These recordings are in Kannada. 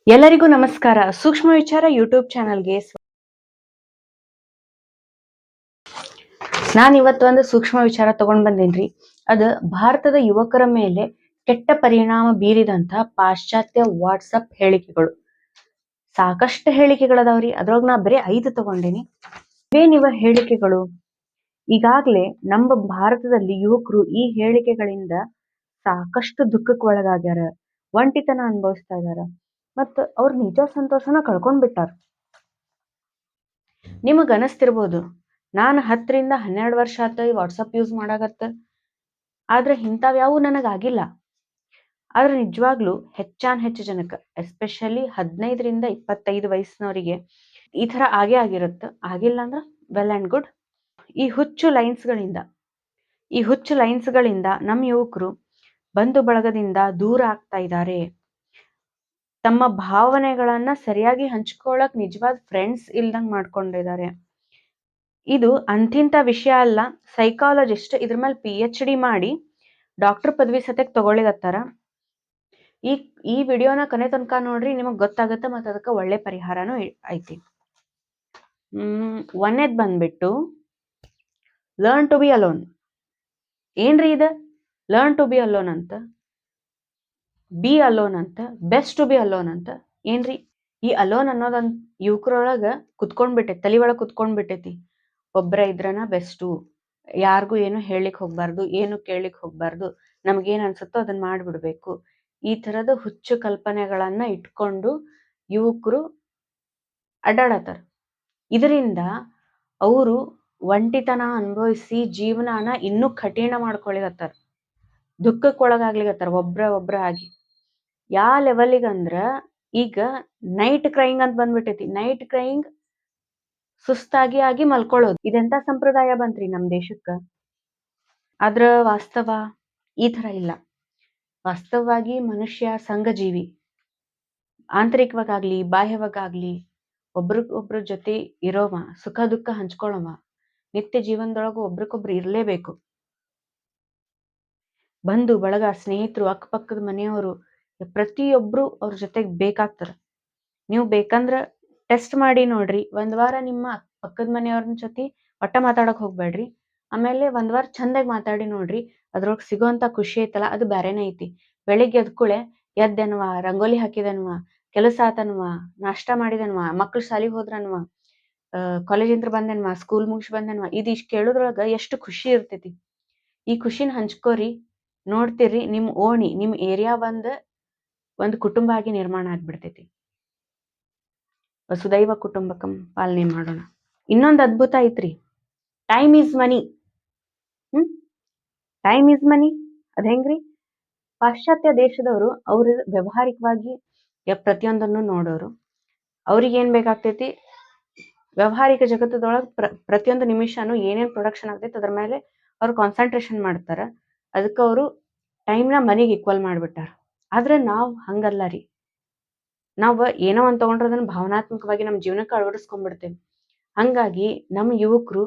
ಎಲ್ಲರಿಗೂ ನಮಸ್ಕಾರ. ಸೂಕ್ಷ್ಮ ವಿಚಾರ ಯೂಟ್ಯೂಬ್ ಚಾನಲ್ಗೆ ನಾನು ಇವತ್ತು ಒಂದು ಸೂಕ್ಷ್ಮ ವಿಚಾರ ತಗೊಂಡ್ ಬಂದೇನ್ರಿ. ಅದು ಭಾರತದ ಯುವಕರ ಮೇಲೆ ಕೆಟ್ಟ ಪರಿಣಾಮ ಬೀರಿದಂತ ಪಾಶ್ಚಾತ್ಯ ವಾಟ್ಸಪ್ ಹೇಳಿಕೆಗಳು. ಸಾಕಷ್ಟು ಹೇಳಿಕೆಗಳದಾವ್ರಿ, ಅದ್ರೊಳಗ ನಾ ಬರೀ 5 ತಗೊಂಡೇನಿ. ಏನಿವ ಹೇಳಿಕೆಗಳು? ಈಗಾಗ್ಲೇ ನಮ್ಮ ಭಾರತದಲ್ಲಿ ಯುವಕರು ಈ ಹೇಳಿಕೆಗಳಿಂದ ಸಾಕಷ್ಟು ದುಃಖಕ್ಕೆ ಒಳಗಾಗ್ಯಾರ, ಒಂಟಿತನ ಅನುಭವಿಸ್ತಾ ಇದಾರ, ಮತ್ತ ಅವ್ರ ನಿಜ ಸಂತೋಷನ ಕಳ್ಕೊಂಡ್ ಬಿಟ್ಟಾರ. ನಿಮಗ್ ಅನಸ್ತಿರ್ಬೋದು, ನಾನು 10 ರಿಂದ 12 ವರ್ಷ ಆತ ಈ ವಾಟ್ಸಪ್ ಯೂಸ್ ಮಾಡಾಕತ್ತ, ಆದ್ರೆ ಇಂಥವ್ಯಾವು ನನಗಾಗಿಲ್ಲ. ಆದ್ರೆ ನಿಜವಾಗ್ಲೂ ಹೆಚ್ಚು ಜನಕ್ಕೆ, ಎಸ್ಪೆಷಲಿ 15 ರಿಂದ 25 ವಯಸ್ಸಿನವರಿಗೆ ಈ ತರ ಆಗೇ ಆಗಿರುತ್ತೆ. ಆಗಿಲ್ಲ ಅಂದ್ರ ವೆಲ್ ಅಂಡ್ ಗುಡ್. ಈ ಹುಚ್ಚು ಲೈನ್ಸ್ಗಳಿಂದ ನಮ್ಮ ಯುವಕರು ಬಂಧು ಬಳಗದಿಂದ ದೂರ ಆಗ್ತಾ ಇದ್ದಾರೆ. ತಮ್ಮ ಭಾವನೆಗಳನ್ನ ಸರಿಯಾಗಿ ಹಂಚ್ಕೊಳ್ಳಕ್ ನಿಜವಾದ ಫ್ರೆಂಡ್ಸ್ ಇಲ್ದಂಗ್ ಮಾಡ್ಕೊಂಡಿದ್ದಾರೆ. ಇದು ಅಂತಿಂತ ವಿಷಯ ಅಲ್ಲ. ಸೈಕಾಲಜಿಸ್ಟ್ ಇದ್ರ ಮೇಲೆ PhD ಮಾಡಿ ಡಾಕ್ಟರ್ ಪದವಿ ಸತ್ಯಕ್ ತಗೊಳ್ಳಿಗತ್ತಾರ. ಈ ವಿಡಿಯೋನ ಕೊನೆ ತನಕ ನೋಡ್ರಿ, ನಿಮಗ್ ಗೊತ್ತಾಗತ್ತ, ಮತ್ತ ಅದಕ್ಕೆ ಒಳ್ಳೆ ಪರಿಹಾರನೂ ಐತಿ. ಒಂದೇದ್ ಬಂದ್ಬಿಟ್ಟು ಲರ್ನ್ ಟು ಬಿ ಅಲೋನ್. ಏನ್ರಿ ಇದು ಲರ್ನ್ ಟು ಬಿ ಅಲೋನ್ ಅಂತ, ಬಿ ಅಲೋನ್ ಅಂತ, ಬೆಸ್ಟ್ ಟು ಬಿ ಅಲೋನ್ ಅಂತ? ಏನ್ರಿ ಈ ಅಲೋನ್ ಅನ್ನೋದಂತ ಯುವಕರೊಳಗ ಕುತ್ಕೊಂಡ್ಬಿಟ್ಟೈತಿ, ತಲಿ ಒಳಗ್ ಕುತ್ಕೊಂಡ್ಬಿಟ್ಟೈತಿ. ಒಬ್ರ ಇದ್ರನ ಬೆಸ್ಟು, ಯಾರಿಗೂ ಏನು ಹೇಳಿಕ್ ಹೋಗ್ಬಾರ್ದು, ಏನು ಕೇಳಿಕ್ ಹೋಗ್ಬಾರ್ದು, ನಮ್ಗೇನ್ ಅನ್ಸುತ್ತೋ ಅದನ್ನ ಮಾಡ್ಬಿಡ್ಬೇಕು. ಈ ತರದ ಹುಚ್ಚು ಕಲ್ಪನೆಗಳನ್ನ ಇಟ್ಕೊಂಡು ಯುವಕರು ಅಡ್ಡಾಡತ್ತಾರ. ಇದರಿಂದ ಅವರು ಒಂಟಿತನ ಅನುಭವಿಸಿ ಜೀವನಾನ ಇನ್ನೂ ಕಠಿಣ ಮಾಡ್ಕೊಳಿಗತ್ತಾರ, ದುಃಖಕ್ಕೆ ಒಳಗಾಗ್ಲಿಗತ್ತಾರ ಒಬ್ರ ಆಗಿ. ಯಾವ ಲೆವೆಲಿಗೆ ಅಂದ್ರ, ಈಗ ನೈಟ್ ಕ್ರೈಯಿಂಗ್ ಅಂತ ಬಂದ್ಬಿಟ್ಟೈತಿ. ನೈಟ್ ಕ್ರೈಯಿಂಗ್ ಸುಸ್ತಾಗಿ ಆಗಿ ಮಲ್ಕೊಳ್ಳೋದು. ಇದೆಂತ ಸಂಪ್ರದಾಯ ಬಂತ್ರಿ ನಮ್ ದೇಶಕ್ಕ? ಆದ್ರ ವಾಸ್ತವ ಈ ತರ ಇಲ್ಲ. ವಾಸ್ತವವಾಗಿ ಮನುಷ್ಯ ಸಂಘಜೀವಿ. ಆಂತರಿಕವಾಗ್ಲಿ ಬಾಹ್ಯವಾಗ್ಲಿ ಒಬ್ರ ಜೊತೆ ಇರೋವ, ಸುಖ ದುಃಖ ಹಂಚ್ಕೊಳ್ಳೋವ, ನಿತ್ಯ ಜೀವನದೊಳಗು ಒಬ್ರಿಗೊಬ್ರು ಇರ್ಲೇಬೇಕು. ಬಂಧು ಬಳಗ, ಸ್ನೇಹಿತರು, ಅಕ್ಕಪಕ್ಕದ ಮನೆಯವರು ಪ್ರತಿಯೊಬ್ರು ಅವ್ರ ಜೊತೆಗೆ ಬೇಕಾಗ್ತಾರ. ನೀವು ಬೇಕಂದ್ರ ಟೆಸ್ಟ್ ಮಾಡಿ ನೋಡ್ರಿ. 1 ವಾರ ನಿಮ್ಮ ಪಕ್ಕದ ಮನೆಯವ್ರನ್ನ ಜೊತೆ ಒಟ್ಟ ಮಾತಾಡಕ್ ಹೋಗ್ಬೇಡ್ರಿ. ಆಮೇಲೆ 1 ವಾರ ಚಂದಾಗಿ ಮಾತಾಡಿ ನೋಡ್ರಿ. ಅದ್ರೊಳಗೆ ಸಿಗೋಂತ ಖುಷಿ ಐತಲ್ಲ, ಅದು ಬ್ಯಾರೇನೇ ಐತಿ. ಬೆಳಿಗ್ಗೆ ಎದ್ಕೂಳೆ ಎದ್ದೆನ್ವಾ, ರಂಗೋಲಿ ಹಾಕಿದನ್ವಾ, ಕೆಲಸ ಆತನ್ವಾ, ನಾಷ್ಟ ಮಾಡಿದನ್ವಾ, ಮಕ್ಳು ಶಾಲಿಗೆ ಹೋದ್ರನ್ವಾ, ಕಾಲೇಜಿಂದ ಬಂದನ್ವಾ, ಸ್ಕೂಲ್ ಮುಗಿಸಿ ಬಂದನ್ವಾ, ಇದಿಷ್ಟು ಕೇಳೋದ್ರೊಳಗ ಎಷ್ಟು ಖುಷಿ ಇರ್ತೈತಿ. ಈ ಖುಷಿನ ಹಂಚ್ಕೋರಿ. ನೋಡ್ತಿರ್ರಿ, ನಿಮ್ ಓಣಿ, ನಿಮ್ ಏರಿಯಾ ಒಂದು ಕುಟುಂಬ ಆಗಿ ನಿರ್ಮಾಣ ಆಗ್ಬಿಡ್ತೈತಿ. ವಸುದೈವ ಕುಟುಂಬಕಂ ಪಾಲನೆ ಮಾಡೋಣ. ಇನ್ನೊಂದು ಅದ್ಭುತ ಐತ್ರಿ, time is money. Time is ಮನಿ ಅದ್ ಹೆಂಗ್ರಿ? ಪಾಶ್ಚಾತ್ಯ ದೇಶದವರು ಅವ್ರ ವ್ಯವಹಾರಿಕವಾಗಿ ಪ್ರತಿಯೊಂದನ್ನು ನೋಡೋರು. ಅವ್ರಿಗೆ ಏನ್ ಬೇಕಾಗ್ತೈತಿ, ವ್ಯವಹಾರಿಕ ಜಗತ್ತದೊಳಗೆ ಪ್ರತಿಯೊಂದು ನಿಮಿಷನೂ ಏನೇನ್ ಪ್ರೊಡಕ್ಷನ್ ಆಗ್ತೈತಿ ಅದ್ರ ಮೇಲೆ ಅವ್ರು ಕಾನ್ಸಂಟ್ರೇಷನ್ ಮಾಡ್ತಾರ. ಅದಕ್ಕೆ ಅವರು ಟೈಮ್ನ ಮನಿಗೆ ಈಕ್ವಲ್ ಮಾಡ್ಬಿಟ್ಟಾರ. ಆದ್ರೆ ನಾವ್ ಹಂಗಲ್ಲ ರೀ. ನಾವ್ ಏನೋ ಒಂದ್ ತಗೊಂಡ್ರೆ ಅದನ್ನ ಭಾವನಾತ್ಮಕವಾಗಿ ನಮ್ಮ ಜೀವನಕ್ಕೆ ಅಳವಡಿಸ್ಕೊಂಡ್ಬಿಡ್ತೇವೆ. ಹಂಗಾಗಿ ನಮ್ಮ ಯುವಕರು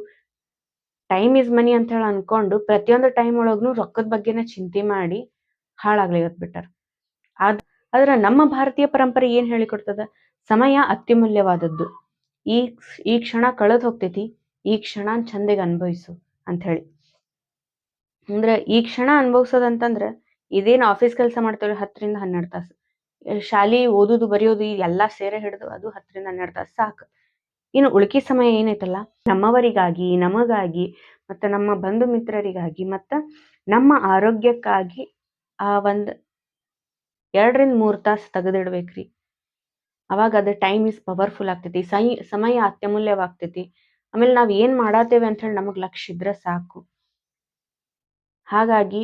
ಟೈಮ್ ಈಸ್ ಮನಿ ಅಂತ ಹೇಳಿ ಅನ್ಕೊಂಡು ಪ್ರತಿಯೊಂದು ಟೈಮ್ ಒಳಗ್ನು ರೊಕ್ಕದ ಬಗ್ಗೆನ ಚಿಂತೆ ಮಾಡಿ ಹಾಳಾಗ್ಲಿಗತ್ ಬಿಟ್ಟಾರ. ಆದ್ರ ನಮ್ಮ ಭಾರತೀಯ ಪರಂಪರೆ ಏನ್ ಹೇಳಿಕೊಡ್ತದ? ಸಮಯ ಅತ್ಯಮೂಲ್ಯವಾದದ್ದು. ಈ ಕ್ಷಣ ಕಳೆದ್ ಹೋಗ್ತೈತಿ, ಈ ಕ್ಷಣ ಚಂದಗೆ ಅನುಭವಿಸು ಅಂತ ಹೇಳಿ. ಅಂದ್ರೆ ಈ ಕ್ಷಣ ಅನುಭವಿಸೋದಂತಂದ್ರ ಇದೇನ್ ಆಫೀಸ್ ಕೆಲಸ ಮಾಡ್ತೇವೆ 10 ರಿಂದ 12 ತಾಸು, ಶಾಲಿ ಓದುದು ಬರೆಯೋದು ಎಲ್ಲಾ ಸೇರೆ ಹಿಡಿದು ಅದು 10 ರಿಂದ 12 ತಾಸು ಸಾಕು. ಇನ್ನು ಉಳ್ಕಿ ಸಮಯ ಏನೈತಲ್ಲ, ನಮ್ಮವರಿಗಾಗಿ, ನಮಗಾಗಿ, ಮತ್ತ ನಮ್ಮ ಬಂಧು ಮಿತ್ರರಿಗಾಗಿ, ಮತ್ತ ನಮ್ಮ ಆರೋಗ್ಯಕ್ಕಾಗಿ ಆ 2 ರಿಂದ 3 ತಾಸು ತೆಗೆದಿಡ್ಬೇಕ್ರಿ. ಅವಾಗ ಅದು ಟೈಮ್ ಇಸ್ ಪವರ್ಫುಲ್ ಆಗ್ತೈತಿ, ಸಮಯ ಅತ್ಯಮೂಲ್ಯವಾಗ್ತೈತಿ. ಆಮೇಲೆ ನಾವ್ ಏನ್ ಮಾಡಾತೇವೆ ಅಂತ ಹೇಳಿ ನಮಗ್ ಲಕ್ಷ್ಯ ಇದ್ರೆ ಸಾಕು. ಹಾಗಾಗಿ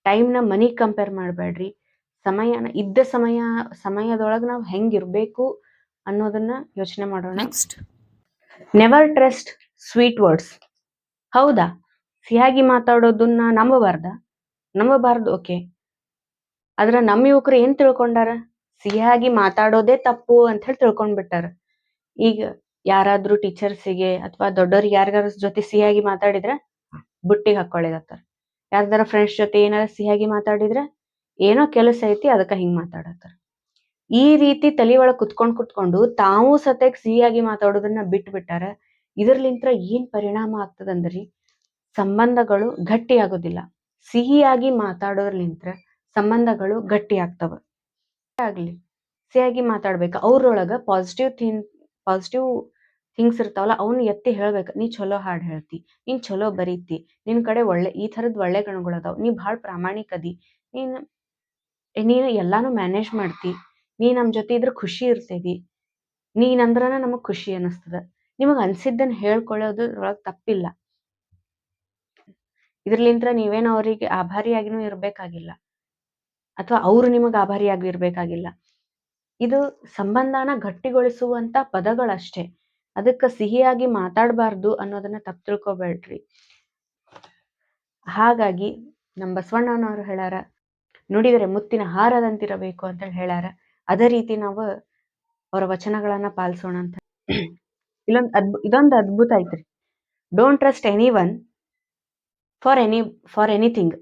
ಟೈಮ್ನ ಮನಿಗ್ ಕಂಪೇರ್ ಮಾಡ್ಬೇಡ್ರಿ. ಇದ್ದ ಸಮಯದೊಳಗೆ ನಾವು ಹೆಂಗಿರ್ಬೇಕು ಅನ್ನೋದನ್ನ ಯೋಚನೆ ಮಾಡೋಣ. Never trust sweet words. ಹೌದಾ, ಸಿಹಿಯಾಗಿ ಮಾತಾಡೋದನ್ನ ನಂಬಬಾರ್ದು, ಓಕೆ. ಆದ್ರ ನಮ್ಮ ಯುವಕರು ಏನ್ ತಿಳ್ಕೊಂಡಾರ? ಸಿಹಿಯಾಗಿ ಮಾತಾಡೋದೇ ತಪ್ಪು ಅಂತ ಹೇಳಿ ತಿಳ್ಕೊಂಡ್ಬಿಟ್ಟಾರ. ಈಗ ಯಾರಾದ್ರೂ ಟೀಚರ್ಸಿಗೆ ಅಥವಾ ದೊಡ್ಡವ್ರಿಗೆ ಯಾರಿಗಾರ ಜೊತೆ ಸಿಹಿಯಾಗಿ ಮಾತಾಡಿದ್ರೆ ಬುಟ್ಟಿಗೆ ಹಾಕೊಳ್ಳಿಗತ್ತಾರ. ಯಾರ್ದಾರ ಫ್ರೆಂಡ್ಸ್ ಜೊತೆ ಏನಾರ ಸಿಹಿಯಾಗಿ ಮಾತಾಡಿದ್ರೆ ಏನೋ ಕೆಲಸ ಐತಿ ಅದಕ್ಕ ಹಿಂಗ್ ಮಾತಾಡತ್ತಾರ. ಈ ರೀತಿ ತಲಿ ಒಳಗ್ ಕುತ್ಕೊಂಡು ತಾವು ಸತೆಕ್ ಸಿಹಿಯಾಗಿ ಮಾತಾಡೋದನ್ನ ಬಿಟ್ಬಿಟ್ಟಾರ. ಇದ್ರಲಿಂತ್ರ ಏನ್ ಪರಿಣಾಮ ಆಗ್ತದಂದ್ರಿ, ಸಂಬಂಧಗಳು ಗಟ್ಟಿ ಆಗೋದಿಲ್ಲ. ಸಿಹಿಯಾಗಿ ಮಾತಾಡೋದ್ರಲಿಂತ್ರ ಸಂಬಂಧಗಳು ಗಟ್ಟಿ ಆಗ್ತಾವ. ಆಗ್ಲಿ ಸಿಹಿಯಾಗಿ ಮಾತಾಡ್ಬೇಕು. ಅವ್ರೊಳಗ ಪಾಸಿಟಿವ್ ಥಿಂಗ್ಸ್ ಇರ್ತಾವಲ್ಲ, ಅವ್ನ ಎತ್ತಿ ಹೇಳ್ಬೇಕು. ನೀ ಚಲೋ ಹಾಡ್ ಹೇಳ್ತಿ, ನೀನ್ ಚಲೋ ಬರೀತಿ, ನಿನ್ ಕಡೆ ಈ ಥರದ್ ಒಳ್ಳೆ ಗುಣಗಳದಾವ್, ನೀ ಭಾಳ ಪ್ರಾಮಾಣಿಕ ಅದಿ, ನೀನು ಎಲ್ಲಾನು ಮ್ಯಾನೇಜ್ ಮಾಡ್ತಿ, ನೀ ನಮ್ ಜೊತೆ ಇದ್ರ ಖುಷಿ ಇರ್ತೇವಿ, ನೀನಂದ್ರನ ನಮಗ್ ಖುಷಿ ಅನಿಸ್ತದ. ನಿಮಗ್ ಅನ್ಸಿದ್ದನ್ ಹೇಳ್ಕೊಳ್ಳೋದ್ರೊಳಗ್ ತಪ್ಪಿಲ್ಲ. ಇದ್ರಲಿಂತ್ರ ನೀವೇನು ಅವ್ರಿಗೆ ಆಭಾರಿಯಾಗಿನೂ ಇರ್ಬೇಕಾಗಿಲ್ಲ, ಅಥವಾ ಅವ್ರು ನಿಮಗ್ ಆಭಾರಿಯಾಗಿ ಇರ್ಬೇಕಾಗಿಲ್ಲ. ಇದು ಸಂಬಂಧನ ಗಟ್ಟಿಗೊಳಿಸುವಂತ ಪದಗಳಷ್ಟೇ. ಅದಕ್ಕ ಸಿಹಿಯಾಗಿ ಮಾತಾಡಬಾರ್ದು ಅನ್ನೋದನ್ನ ತಪ್ಪು ತಿಳ್ಕೊಬೇಡ್ರಿ. ಹಾಗಾಗಿ ನಮ್ಮ ಬಸವಣ್ಣನವರು ಹೇಳ್ಯಾರ, ನುಡಿದರೆ ಮುತ್ತಿನ ಹಾರದಂತಿರಬೇಕು ಅಂತ ಹೇಳ್ಯಾರ. ಅದೇ ರೀತಿ ನಾವು ಅವರ ವಚನಗಳನ್ನ ಪಾಲಿಸೋಣ ಅಂತ. ಇದೊಂದು ಅದ್ಭುತ ಐತ್ರಿ. Don't trust any one for anything.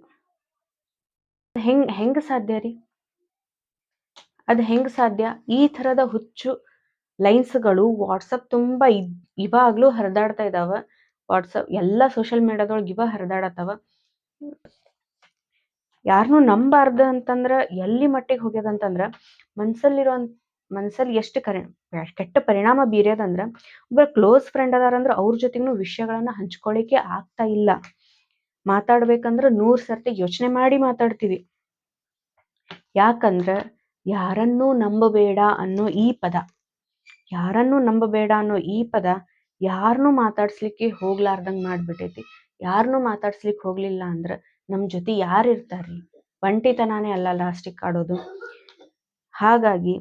ಹೆಂಗ್ ಸಾಧ್ಯ ರೀ? ಅದ್ ಹೆಂಗ್ ಸಾಧ್ಯ? ಈ ಥರದ ಹುಚ್ಚು ಲೈನ್ಸ್ಗಳು ವಾಟ್ಸಪ್ ತುಂಬಾ ಇವಾಗ್ಲೂ ಹರಿದಾಡ್ತಾ ಇದಾವ. ವಾಟ್ಸಪ್ ಎಲ್ಲಾ ಸೋಷಿಯಲ್ ಮೀಡಿಯಾದೊಳಗೆ ಇವ ಹರಿದಾಡತ್ತವ. ಯಾರನ್ನೂ ನಂಬಾರ್ದ ಅಂತಂದ್ರ ಎಲ್ಲಿ ಮಟ್ಟಿಗೆ ಹೋಗ್ಯದಂತಂದ್ರ, ಮನ್ಸಲ್ಲಿ ಎಷ್ಟು ಕೆಟ್ಟ ಪರಿಣಾಮ ಬೀರ್ಯದಂದ್ರ, ಒಬ್ಬ ಕ್ಲೋಸ್ ಫ್ರೆಂಡ್ ಅದಾರಂದ್ರ ಅವ್ರ ಜೊತೆಗೂ ವಿಷಯಗಳನ್ನ ಹಂಚ್ಕೊಳ್ಳಿಕ್ಕೆ ಆಗ್ತಾ ಇಲ್ಲ. ಮಾತಾಡ್ಬೇಕಂದ್ರ 100 ಸರ್ತಿ ಯೋಚನೆ ಮಾಡಿ ಮಾತಾಡ್ತೀವಿ. ಯಾಕಂದ್ರ ಯಾರನ್ನೂ ನಂಬಬೇಡ ಅನ್ನೋ ಈ ಪದ, ಯಾರನ್ನೂ ಮಾತಾಡ್ಸ್ಲಿಕ್ಕೆ ಹೋಗ್ಲಾರ್ದಂಗ್ ಮಾಡ್ಬಿಟ್ಟೈತಿ. ಯಾರನ್ನೂ ಮಾತಾಡ್ಸ್ಲಿಕ್ಕೆ ಹೋಗ್ಲಿಲ್ಲ ಅಂದ್ರ ನಮ್ ಜೊತೆ ಯಾರು ಇರ್ತಾರ್ರಿ? ಒಂಟಿತನಾನೇ ಅಲ್ಲ ಲಾಸ್ಟಿಗೆ ಕಾಡೋದು. ಹಾಗಾಗಿ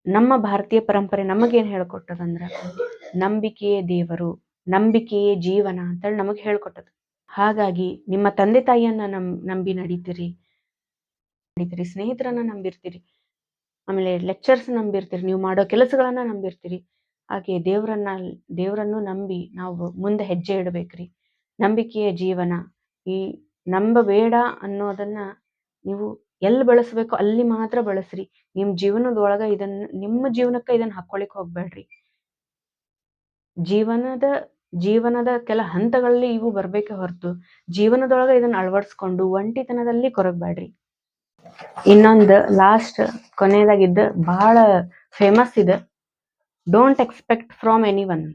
ನಮ್ಮ ಭಾರತೀಯ ಪರಂಪರೆ ನಮಗೇನ್ ಹೇಳ್ಕೊಟ್ಟದಂದ್ರ, ನಂಬಿಕೆಯೇ ದೇವರು, ನಂಬಿಕೆಯೇ ಜೀವನ ಅಂತೇಳಿ ನಮಗ್ ಹೇಳ್ಕೊಟ್ಟದ. ಹಾಗಾಗಿ ನಿಮ್ಮ ತಂದೆ ತಾಯಿಯನ್ನ ನಂಬಿ ನಡೀತೀರಿ, ಸ್ನೇಹಿತರನ್ನ ನಂಬಿರ್ತೀರಿ, ಆಮೇಲೆ ಲೆಕ್ಚರ್ಸ್ ನಂಬಿರ್ತೀರಿ, ನೀವು ಮಾಡೋ ಕೆಲಸಗಳನ್ನ ನಂಬಿರ್ತೀರಿ. ಹಾಗೆ ದೇವರನ್ನು ನಂಬಿ ನಾವು ಮುಂದೆ ಹೆಜ್ಜೆ ಇಡಬೇಕ್ರಿ. ನಂಬಿಕೆಯ ಜೀವನ. ಈ ನಂಬಬೇಡ ಅನ್ನೋದನ್ನ ನೀವು ಎಲ್ಲಿ ಬಳಸಬೇಕೋ ಅಲ್ಲಿ ಮಾತ್ರ ಬಳಸ್ರಿ. ನಿಮ್ಮ ಜೀವನಕ್ಕ ಇದನ್ನ ಹಾಕೊಳಿಕ್ ಹೋಗ್ಬೇಡ್ರಿ. ಜೀವನದ ಕೆಲ ಹಂತಗಳಲ್ಲಿ ಇವು ಬರ್ಬೇಕೆ ಹೊರತು ಜೀವನದೊಳಗ ಇದನ್ನ ಅಳವಡಿಸ್ಕೊಂಡು ಒಂಟಿತನದಲ್ಲಿ ಕೊರಗಬೇಡ್ರಿ. ಇನ್ನೊಂದು ಲಾಸ್ಟ್ ಕೊನೆಯದಾಗಿದ್ದ ಬಹಳ ಫೇಮಸ್ ಇದೆ, don't expect from anyone.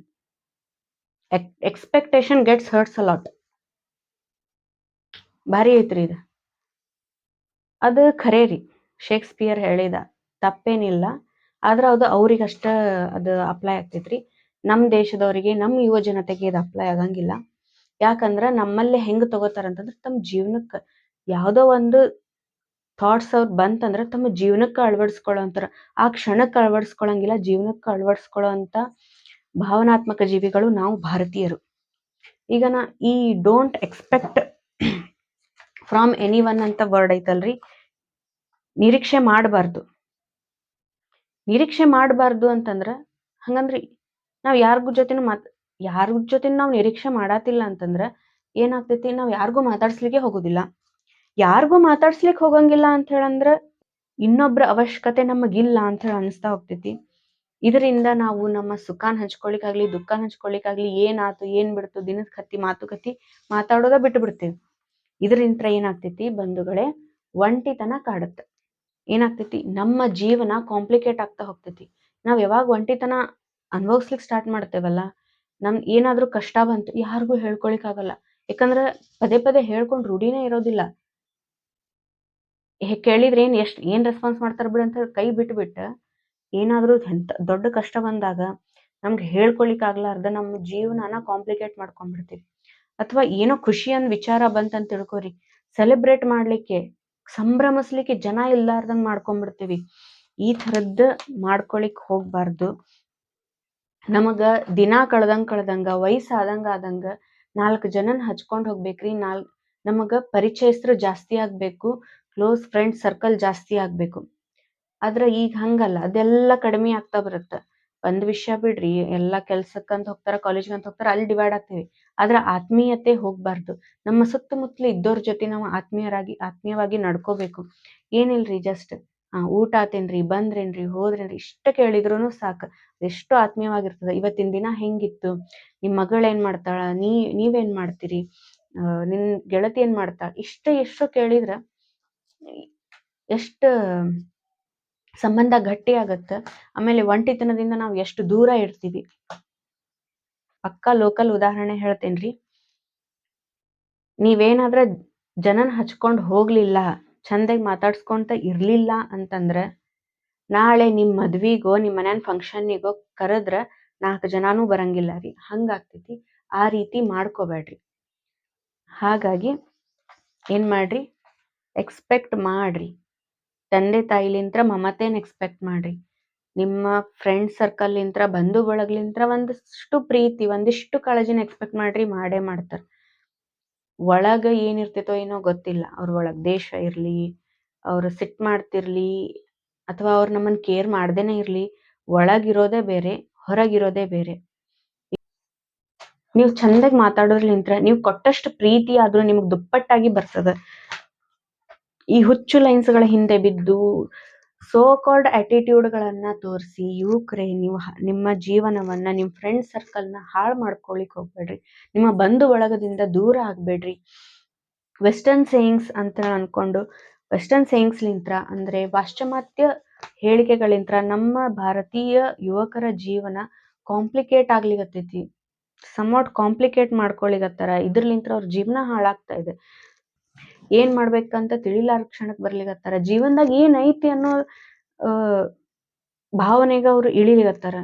Expectation gets hurts a lot. ಭಾರಿ ಐತ್ರಿ ಇದು. ಅದು ಖರೇ ರೀ, ಶೇಕ್ಸ್ಪಿಯರ್ ಹೇಳಿದ, ತಪ್ಪೇನಿಲ್ಲ. ಆದ್ರೆ ಅದು ಅವ್ರಿಗಷ್ಟ ಅದು ಅಪ್ಲೈ ಆಗ್ತೈತ್ರಿ. ನಮ್ಮ ದೇಶದವರಿಗೆ, ನಮ್ಮ ಯುವ ಜನತೆಗೆ ಇದು ಅಪ್ಲೈ ಆಗಂಗಿಲ್ಲ. ಯಾಕಂದ್ರ ನಮ್ಮಲ್ಲಿ ಹೆಂಗ್ ತಗೋತಾರಂತಂದ್ರ, ತಮ್ಮ ಜೀವನಕ್ಕೆ ಯಾವ್ದೋ ಒಂದು ಥಾಟ್ಸ್ ಅವ್ರು ಬಂತಂದ್ರ ತಮ್ಮ ಜೀವನಕ್ಕೆ ಅಳವಡಿಸ್ಕೊಳ್ಳೋಂತಾರ. ಆ ಕ್ಷಣಕ್ಕೆ ಅಳವಡಿಸ್ಕೊಳಂಗಿಲ್ಲ, ಜೀವನಕ್ಕೆ ಅಳವಡಿಸ್ಕೊಳ್ಳೋ ಅಂತ ಭಾವನಾತ್ಮಕ ಜೀವಿಗಳು ನಾವು ಭಾರತೀಯರು. ಈಗ ಈ don't expect from any one ಅಂತ ವರ್ಡ್ ಐತಲ್ರಿ, ನಿರೀಕ್ಷೆ ಮಾಡಬಾರ್ದು. ಅಂತಂದ್ರ ಹಂಗಂದ್ರಿ ನಾವ್ ಯಾರ ಜೊತೆ ನಾವು ನಿರೀಕ್ಷೆ ಮಾಡಾತಿಲ್ಲ ಅಂತಂದ್ರ ಏನಾಗ್ತೈತಿ, ನಾವ್ ಯಾರಿಗೂ ಮಾತಾಡ್ಸ್ಲಿಕ್ಕೆ ಹೋಗುದಿಲ್ಲ. ಯಾರಿಗೂ ಮಾತಾಡ್ಸ್ಲಿಕ್ಕೆ ಹೋಗಂಗಿಲ್ಲ ಅಂತ ಹೇಳಂದ್ರ ಇನ್ನೊಬ್ರ ಅವಶ್ಯಕತೆ ನಮಗಿಲ್ಲ ಅಂತ ಹೇಳಿ ಅನಿಸ್ತಾ ಹೋಗ್ತೈತಿ. ಇದರಿಂದ ನಾವು ನಮ್ಮ ಸುಖಾನ್ ಹಂಚ್ಕೊಳಿಕ್ಕಾಗ್ಲಿ, ದುಃಖಾನ್ ಹಂಚ್ಕೊಳಿಕ್ಕಾಗ್ಲಿ, ಏನಾತು ಏನ್ ಬಿಡ್ತು ದಿನದ ಮಾತುಕತೆ ಮಾತಾಡೋದ ಬಿಟ್ಟು ಬಿಡ್ತೇವೆ. ಇದರಿಂದ ಏನಾಗ್ತೈತಿ ಬಂಧುಗಳೇ, ಒಂಟಿತನ ಕಾಡುತ್ತೆ. ಏನಾಗ್ತೈತಿ, ನಮ್ಮ ಜೀವನ ಕಾಂಪ್ಲಿಕೇಟ್ ಆಗ್ತಾ ಹೋಗ್ತೈತಿ. ನಾವ್ ಯಾವಾಗ ಒಂಟಿತನ ಅನುಭವಿಸ್ಲಿಕ್ಕೆ ಸ್ಟಾರ್ಟ್ ಮಾಡ್ತೇವಲ್ಲ, ಏನಾದ್ರೂ ಕಷ್ಟ ಬಂತು ಯಾರಿಗೂ ಹೇಳ್ಕೊಳಿಕ್ ಆಗಲ್ಲ. ಯಾಕಂದ್ರ ಪದೇ ಪದೇ ಹೇಳ್ಕೊಂಡ್ ರೂಢಿನೇ ಇರೋದಿಲ್ಲ. ಕೇಳಿದ್ರೆ ಏನ್ ರೆಸ್ಪಾನ್ಸ್ ಮಾಡ್ತಾರ ಬಿಡು ಅಂತ ಕೈ ಬಿಟ್ಬಿಟ್ಟ, ಏನಾದ್ರೂ ದೊಡ್ಡ ಕಷ್ಟ ಬಂದಾಗ ನಮ್ಗೆ ಹೇಳ್ಕೊಳಿಕ್ ಆಗ್ಲಾರ್ದ ನಮ್ಮ ಜೀವನನ ಕಾಂಪ್ಲಿಕೇಟ್ ಮಾಡ್ಕೊಂಡ್ಬಿಡ್ತೀವಿ. ಅಥವಾ ಏನೋ ಖುಷಿ ಅಂದ್ ವಿಚಾರ ಬಂತಂತ ತಿಳ್ಕೊರಿ, ಸೆಲೆಬ್ರೇಟ್ ಮಾಡ್ಲಿಕ್ಕೆ, ಸಂಭ್ರಮಿಸ್ಲಿಕ್ಕೆ ಜನ ಇಲ್ಲಾರ್ದಂಗ್ ಮಾಡ್ಕೊಂಡ್ಬಿಡ್ತೀವಿ. ಈ ಥರದ್ದು ಮಾಡ್ಕೊಳಿಕ್ ಹೋಗ್ಬಾರ್ದು. ನಮಗ ದಿನ ಕಳ್ದಂಗ ವಯಸ್ಸಾದಂಗ 4 ಜನನ್ ಹಚ್ಕೊಂಡ್ ಹೋಗ್ಬೇಕ್ರಿ. ನಮಗ ಪರಿಚಯಸ್ಥರು ಜಾಸ್ತಿ ಆಗ್ಬೇಕು, ಕ್ಲೋಸ್ ಫ್ರೆಂಡ್ ಸರ್ಕಲ್ ಜಾಸ್ತಿ ಆಗ್ಬೇಕು. ಆದ್ರ ಈಗ ಹಂಗಲ್ಲ, ಅದೆಲ್ಲ ಕಡಿಮೆ ಆಗ್ತಾ ಬರುತ್ತ. ಒಂದ್ ವಿಷಯ ಬಿಡ್ರಿ, ಎಲ್ಲಾ ಕೆಲ್ಸಕ್ಕಂತ ಹೋಗ್ತಾರ, ಕಾಲೇಜ್ಗಂತ ಹೋಗ್ತಾರ, ಅಲ್ಲಿ ಡಿವೈಡ್ ಆಗ್ತೀವಿ. ಆದ್ರ ಆತ್ಮೀಯತೆ ಹೋಗ್ಬಾರ್ದು. ನಮ್ಮ ಸುತ್ತಮುತ್ತಲು ಇದ್ದವ್ರ ಜೊತೆ ನಾವು ಆತ್ಮೀಯವಾಗಿ ನಡ್ಕೋಬೇಕು. ಏನಿಲ್ರಿ, ಜಸ್ಟ್ ಊಟ ಆತೇನ್ರಿ, ಬಂದ್ರೇನ್ರಿ, ಹೋದ್ರೇನ್ರಿ ಇಷ್ಟ ಕೇಳಿದ್ರೂ ಸಾಕು. ಎಷ್ಟು ಆತ್ಮೀಯವಾಗಿರ್ತದೆ. ಇವತ್ತಿನ ದಿನ ಹೆಂಗಿತ್ತು, ನಿಮ್ ಮಗಳು ಏನ್ ಮಾಡ್ತಾಳ, ನೀವೇನ್ ಮಾಡ್ತೀರಿ, ನಿನ್ ಗೆಳತಿ ಏನ್ ಮಾಡ್ತಾಳ, ಎಷ್ಟು ಕೇಳಿದ್ರ ಎಷ್ಟ ಸಂಬಂಧ ಗಟ್ಟಿ ಆಗತ್ತ. ಆಮೇಲೆ ಒಂಟಿತನದಿಂದ ನಾವು ಎಷ್ಟು ದೂರ ಇರ್ತೀವಿ. ಪಕ್ಕಾ ಲೋಕಲ್ ಉದಾಹರಣೆ ಹೇಳ್ತೇನ್ರಿ. ನೀವೇನಾದ್ರ ಜನನ್ ಹಚ್ಕೊಂಡ್ ಹೋಗ್ಲಿಲ್ಲ, ಚಂದಾಗಿ ಮಾತಾಡ್ಸ್ಕೊಂತ ಇರ್ಲಿಲ್ಲ ಅಂತಂದ್ರ ನಾಳೆ ನಿಮ್ ಮದ್ವಿಗೋ ನಿಮ್ ಮನ್ಯಾನ್ ಫಂಕ್ಷನ್ನಿಗೋ ಕರೆದ್ರ 4 ಜನಾನೂ ಬರಂಗಿಲ್ಲ ರೀ. ಹಂಗಾಗ್ತೈತಿ. ಆ ರೀತಿ ಮಾಡ್ಕೋಬೇಡ್ರಿ. ಹಾಗಾಗಿ ಏನ್ ಮಾಡ್ರಿ, ಎಕ್ಸ್ಪೆಕ್ಟ್ ಮಾಡ್ರಿ. ತಂದೆ ತಾಯಿಲಿಂತ್ರ ಮಮತೆನ ಎಕ್ಸ್ಪೆಕ್ಟ್ ಮಾಡ್ರಿ. ನಿಮ್ಮ ಫ್ರೆಂಡ್ ಸರ್ಕಲ್ಲಿಂತ್ರ, ಬಂಧು ಬಳಗ್ಲಿಂತ್ರ ಒಂದಿಷ್ಟು ಪ್ರೀತಿ, ಒಂದಿಷ್ಟು ಕಾಳಜಿನ ಎಕ್ಸ್ಪೆಕ್ಟ್ ಮಾಡ್ರಿ. ಮಾಡೇ ಮಾಡ್ತಾರ. ಒಳಗ ಏನಿರ್ತೈತೋ ಏನೋ ಗೊತ್ತಿಲ್ಲ. ಅವ್ರ ಒಳಗ್ ದೇಶ ಇರ್ಲಿ, ಅವ್ರು ಸಿಟ್ ಮಾಡ್ತಿರ್ಲಿ, ಅಥವಾ ಅವ್ರು ನಮ್ಮನ್ ಕೇರ್ ಮಾಡ್ದೇನೆ ಇರ್ಲಿ, ಒಳಗಿರೋದೇ ಬೇರೆ, ಹೊರಗಿರೋದೇ ಬೇರೆ. ನೀವು ಚಂದಾಗಿ ಮಾತಾಡೋದ್ಲಿಂತ್ರ ನೀವು ಕೊಟ್ಟಷ್ಟು ಪ್ರೀತಿ ಆದ್ರೂ ನಿಮಗ್ ದುಪ್ಪಟ್ಟಾಗಿ ಬರ್ತದ. ಈ ಹುಚ್ಚು ಲೈನ್ಸ್ಗಳ ಹಿಂದೆ ಬಿದ್ದು ಸೋ ಕಾಲ್ಡ್ ಆಟಿಟ್ಯೂಡ್ಗಳನ್ನ ತೋರಿಸಿ ಯುವಕರೇ, ನೀವು ನಿಮ್ಮ ಜೀವನವನ್ನ, ನಿಮ್ ಫ್ರೆಂಡ್ ಸರ್ಕಲ್ನ ಹಾಳು ಮಾಡ್ಕೊಳಿಕ್ ಹೋಗ್ಬೇಡ್ರಿ. ನಿಮ್ಮ ಬಂಧು ಬಳಗದಿಂದ ದೂರ ಆಗ್ಬೇಡ್ರಿ. ವೆಸ್ಟರ್ನ್ ಸೇಯಿಂಗ್ಸ್ ಅಂತ ಅನ್ಕೊಂಡು, ವೆಸ್ಟರ್ನ್ ಸೇಯಿಂಗ್ಸ್ಲಿಂತ್ರ ಅಂದ್ರೆ ಪಾಶ್ಚಿಮಾತ್ಯ ಹೇಳಿಕೆಗಳಿಂತ್ರ ನಮ್ಮ ಭಾರತೀಯ ಯುವಕರ ಜೀವನ ಕಾಂಪ್ಲಿಕೇಟ್ ಆಗ್ಲಿಗತ್ತೈತಿ. ಸಮೌಟ್ ಕಾಂಪ್ಲಿಕೇಟ್ ಮಾಡ್ಕೊಳಿಗತ್ತಾರ. ಇದ್ರಲಿಂತ್ರ ಅವ್ರ ಜೀವನ ಹಾಳಾಗ್ತಾ ಇದೆ. ಏನ್ ಮಾಡ್ಬೇಕಂತ ತಿಳಿಲಾರ ಕ್ಷಣಕ್ ಬರ್ಲಿಗತ್ತಾರ. ಜೀವನದಾಗ ಏನ್ ಐತಿ ಅನ್ನೋ ಭಾವನೆಗೆ ಅವ್ರು ಇಳಿಲಿಗತ್ತಾರ.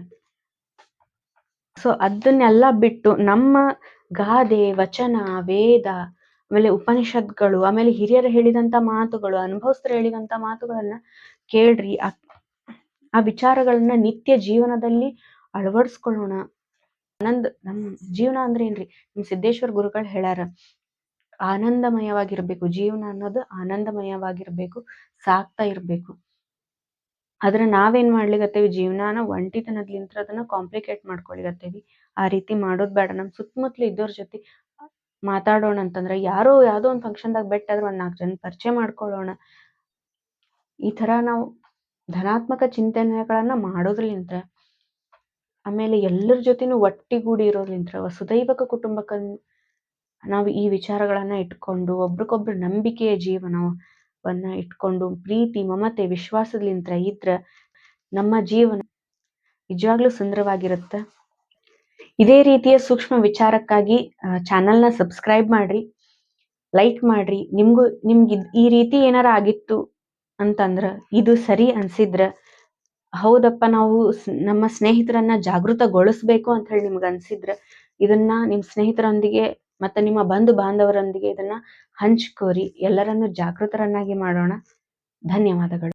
ಸೊ ಅದನ್ನೆಲ್ಲ ಬಿಟ್ಟು ನಮ್ಮ ಗಾದೆ, ವಚನ, ವೇದ, ಆಮೇಲೆ ಉಪನಿಷತ್ಗಳು, ಆಮೇಲೆ ಹಿರಿಯರು ಹೇಳಿದಂತ ಮಾತುಗಳು, ಅನುಭವಸ್ಥರು ಹೇಳಿದಂತ ಮಾತುಗಳನ್ನ ಕೇಳ್ರಿ. ಆ ವಿಚಾರಗಳನ್ನ ನಿತ್ಯ ಜೀವನದಲ್ಲಿ ಅಳವಡಿಸ್ಕೊಳ್ಳೋಣ. ನಮ್ ಜೀವನ ಅಂದ್ರೆ ಏನ್ರಿ, ನಮ್ ಸಿದ್ದೇಶ್ವರ ಗುರುಗಳು ಹೇಳ್ಯಾರ, ಆನಂದಮಯವಾಗಿರ್ಬೇಕು. ಜೀವನ ಅನ್ನೋದು ಆನಂದಮಯವಾಗಿರ್ಬೇಕು, ಸಾಕ್ತಾ ಇರ್ಬೇಕು. ಆದ್ರೆ ನಾವೇನ್ ಮಾಡ್ಲಿಗತ್ತೇವಿ, ಜೀವನಾನ ಒಂಟಿತನದ್ಲಿಂತ್ರ ಅದನ್ನ ಕಾಂಪ್ಲಿಕೇಟ್ ಮಾಡ್ಕೊಳಿಗತ್ತೇವಿ. ಆ ರೀತಿ ಮಾಡೋದ್ ಬೇಡ. ನಮ್ ಸುತ್ತಮುತ್ತಲು ಇದ್ದವ್ರ ಜೊತೆ ಮಾತಾಡೋಣ ಅಂತಂದ್ರ, ಯಾವ್ದೋ ಒಂದ್ ಫಂಕ್ಷನ್ದಾಗ ಬೆಟ್ಟಾದ್ರೆ ಒಂದ್ 4 ಜನ ಪರಿಚಯ ಮಾಡ್ಕೊಳ್ಳೋಣ. ಈ ತರ ನಾವು ಧನಾತ್ಮಕ ಚಿಂತನೆಗಳನ್ನ ಮಾಡೋದ್ರಲಿಂತ್ರ, ಆಮೇಲೆ ಎಲ್ಲರ ಜೊತೆನೂ ಒಟ್ಟಿಗೂಡಿ ಇರೋದ್ಲಿಂತ್ರ, ವಸುದೈವಕ ಕುಟುಂಬಕ ನಾವು ಈ ವಿಚಾರಗಳನ್ನ ಇಟ್ಕೊಂಡು, ಒಬ್ರಿಗೊಬ್ರು ನಂಬಿಕೆಯ ಜೀವನವನ್ನ ಇಟ್ಕೊಂಡು, ಪ್ರೀತಿ, ಮಮತೆ, ವಿಶ್ವಾಸದ್ಲಿಂತ್ರ ಇದ್ರ ನಮ್ಮ ಜೀವನ ನಿಜವಾಗ್ಲೂ ಸುಂದರವಾಗಿರುತ್ತೆ. ಇದೇ ರೀತಿಯ ಸೂಕ್ಷ್ಮ ವಿಚಾರಕ್ಕಾಗಿ ಚಾನಲ್ನ ಸಬ್ಸ್ಕ್ರೈಬ್ ಮಾಡ್ರಿ, ಲೈಕ್ ಮಾಡ್ರಿ. ನಿಮ್ಗೆ ಈ ರೀತಿ ಏನಾರ ಆಗಿತ್ತು ಅಂತಂದ್ರ, ಇದು ಸರಿ ಅನ್ಸಿದ್ರ, ಹೌದಪ್ಪ ನಾವು ನಮ್ಮ ಸ್ನೇಹಿತರನ್ನ ಜಾಗೃತಗೊಳಿಸ್ಬೇಕು ಅಂತ ಹೇಳಿ ನಿಮ್ಗೆ ಅನ್ಸಿದ್ರ, ಇದನ್ನ ನಿಮ್ ಸ್ನೇಹಿತರೊಂದಿಗೆ ಮತ್ತೆ ನಿಮ್ಮ ಬಂಧು ಬಾಂಧವರೊಂದಿಗೆ ಇದನ್ನ ಹಂಚ್ಕೋರಿ. ಎಲ್ಲರನ್ನು ಜಾಗೃತರನ್ನಾಗಿ ಮಾಡೋಣ. ಧನ್ಯವಾದಗಳು.